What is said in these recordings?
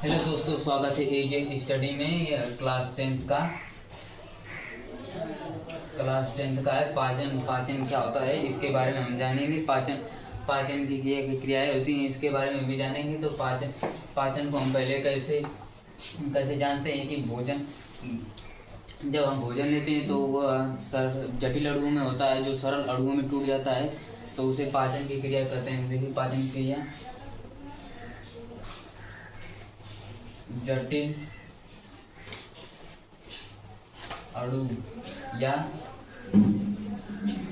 Hello दोस्तों, स्वागत है एजे स्टडी में। क्लास टेंथ का है। पाचन पाचन क्या होता है इसके बारे में हम जानेंगे। पाचन पाचन की क्रियाएं होती हैं, इसके बारे में भी जानेंगे। तो पाचन पाचन को हम पहले कैसे कैसे जानते हैं कि भोजन, जब हम भोजन लेते हैं तो वह जटिल अणुओं में होता है, जो सरल अणुओं में टूट जाता है, तो उसे पाचन की क्रिया कहते हैं। देखिए, पाचन क्रिया जटिल अणु या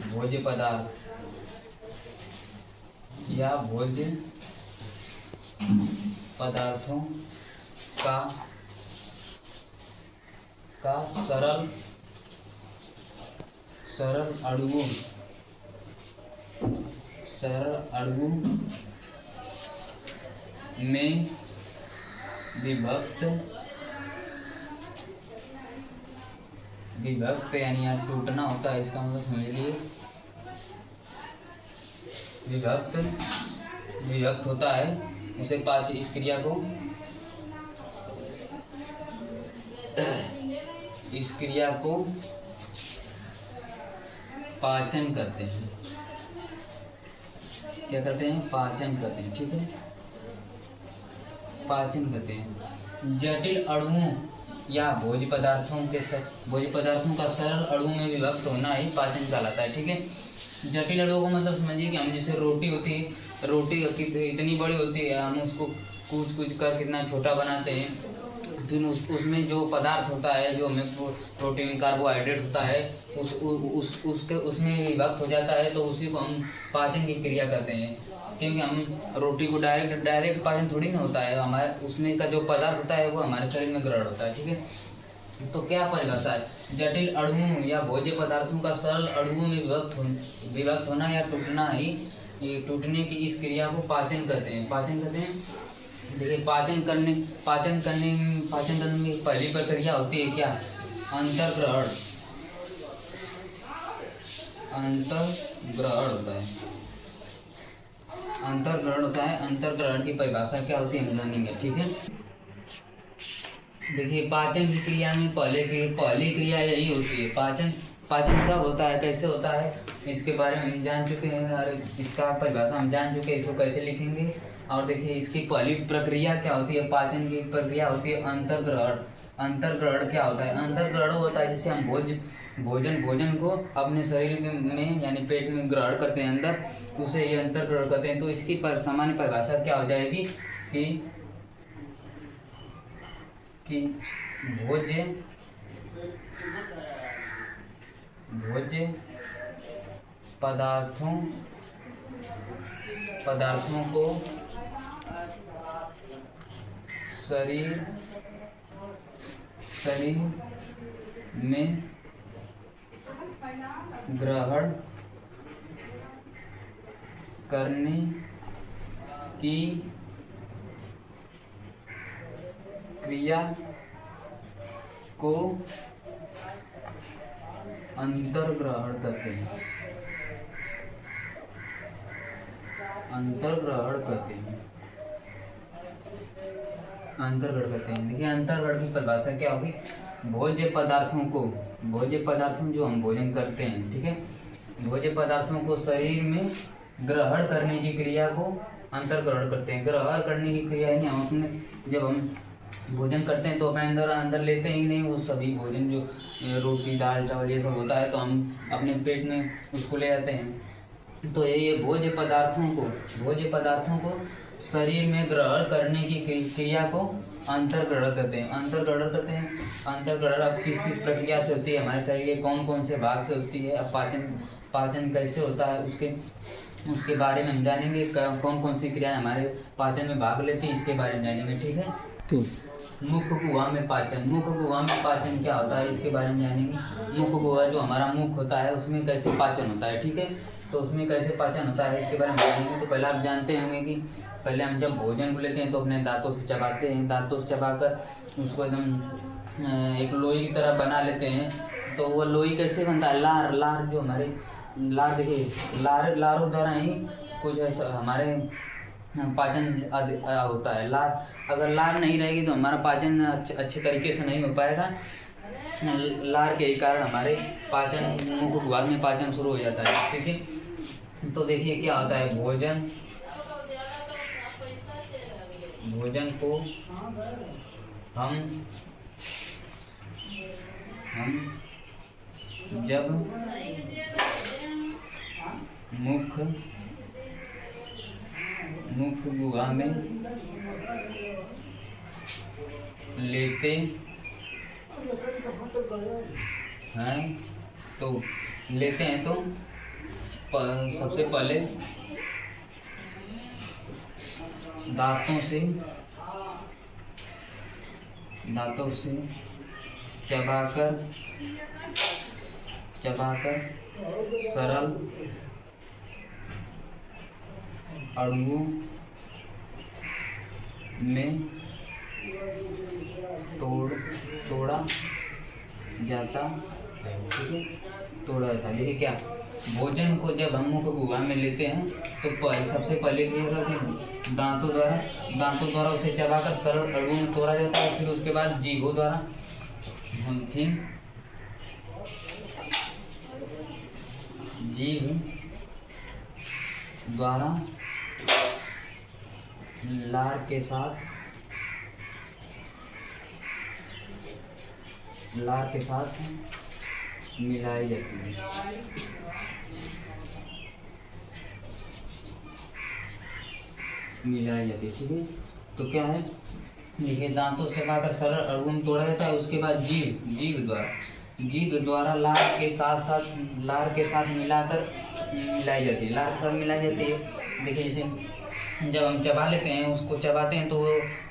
भोज्य पदार्थ या भोज्य पदार्थों का सरल अणुओं में विभक्त यानी यहाँ टूटना होता है, इसका मतलब समझ लीजिए। विभक्त होता है, उसे इस क्रिया को पाचन कहते हैं। क्या कहते हैं? पाचन कहते हैं। ठीक है, पाचन कहते हैं। जटिल अणुओं या भोज्य पदार्थों का सरल अणुओं में विभक्त होना ही पाचन कहलाता है। ठीक है, जटिल अणुओं को मतलब समझिए कि हम जैसे रोटी होती तो इतनी बड़ी होती है, हम उसको कूच कर कितना छोटा बनाते हैं, फिर उसमें जो पदार्थ होता है, जो हमें प्रोटीन कार्बोहाइड्रेट होता है, उसमें विभक्त हो जाता है, तो उसी को हम पाचन की क्रिया कहते हैं। क्योंकि हम रोटी को डायरेक्ट पाचन थोड़ी ना होता है, हमारे उसमें का जो पदार्थ होता है वो हमारे शरीर में ग्रहण होता है। ठीक है, तो क्या परिभाषा है? जटिल अणुओं या भोज्य पदार्थों का सरल अणुओं में विभक्त होना या टूटने की इस क्रिया को पाचन कहते हैं। देखिए, पाचन करने में पहली प्रक्रिया होती है क्या? अंतर्ग्रहण होता है। अंतर्ग्रहण की परिभाषा क्या होती है हम जानेंगे। ठीक है, देखिए, पाचन की क्रिया में पहली क्रिया यही होती है। पाचन कब होता है, कैसे होता है, इसके बारे में हम जान चुके हैं और इसका परिभाषा हम जान चुके हैं। इसको कैसे लिखेंगे, और देखिए इसकी पहली प्रक्रिया क्या होती है? पाचन की प्रक्रिया होती है अंतर्ग्रहण क्या होता है? अंतर्ग्रहण होता है जिसे हम भोजन को अपने शरीर में यानी पेट में ग्रहण करते हैं अंदर, उसे ये अंतर्ग्रहण कहते हैं। तो इसकी सामान्य परिभाषा क्या हो जाएगी कि भोज्य पदार्थों को शरीर में ग्रहण करने की क्रिया को अंतर्ग्रहण कहते हैं। देखिए, अंतर्ग्रहण की परिभाषा क्या होगी? भोज्य पदार्थों जो हम भोजन करते हैं, ठीक है, भोज्य पदार्थों को शरीर में ग्रहण करने की क्रिया को अंतर्ग्रहण करते हैं। ग्रहण करने की क्रिया यानी हम अपने जब हम भोजन करते हैं तो अपने अंदर लेते हैं कि नहीं, वो सभी भोजन जो रोटी दाल चावल ये सब होता है, तो हम अपने पेट में उसको ले जाते हैं। तो ये भोज्य पदार्थों को शरीर में ग्रहण करने की क्रिया को अंतर्ग्रहण कहते हैं। अंतर्ग्रहण अब किस प्रक्रिया से होती है, हमारे शरीर के कौन से भाग से होती है, अब पाचन कैसे होता है, उसके बारे में हम जानेंगे। कौन सी क्रियाएं हमारे पाचन में भाग लेती है, इसके बारे में जानेंगे। ठीक है, तो मुख गुहा में पाचन क्या होता है, इसके बारे में जानेंगे। मुख गुहा जो हमारा मुख होता है, उसमें कैसे पाचन होता है। ठीक है, तो उसमें कैसे पाचन होता है इसके बारे में जानेंगे। तो पहले आप जानते होंगे कि पहले हम जब भोजन को लेते हैं तो अपने दांतों से चबाते हैं, दांतों से चबाकर उसको एकदम एक लोई की तरह बना लेते हैं। तो वो लोई कैसे बनता है? लार जो हमारे लार, देखिए लारों द्वारा ही कुछ ऐसा हमारे पाचन होता है। लार, अगर लार नहीं रहेगी तो हमारा पाचन अच्छे तरीके से नहीं हो पाएगा। लार के ही कारण हमारे पाचन, मुख गुहा में पाचन शुरू हो जाता है। ठीक है, तो देखिए क्या होता है, भोजन को हम जब मुख गुहा में लेते हैं तो सबसे पहले दांतों से चबाकर सरल अणुओं में तोड़ा जाता है। ठीक है, तोड़ा जाता है। देखिए क्या, भोजन को जब हम मुख गुहा में लेते हैं तो सबसे पहले क्या कि दांतों द्वारा उसे चबाकर सरल अणुओं में तोड़ा जाता है। फिर उसके बाद जीभों द्वारा जीभ द्वारा लार के साथ मिलाई जाती है। ठीक है, तो क्या है, देखिए दांतों से चबाकर सरल अणुओं में तोड़ा जाता है। उसके बाद जीभ द्वारा लार के साथ मिलाई जाती है। देखिए जैसे जब हम चबा लेते हैं, उसको चबाते हैं तो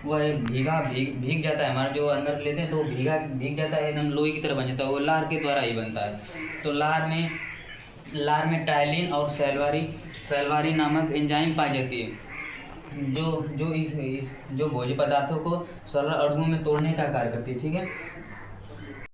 वह भीग जाता है। हमारा जो अंदर लेते हैं तो भीग जाता है, एकदम लोई की तरह बन जाता है। वो लार के द्वारा ही बनता है। तो लार में टाइलिन और सैलवारी नामक एंजाइम पाई जाती है, जो भोज्य पदार्थों को सरल अणुओं में तोड़ने का कार्य करती है। ठीक है,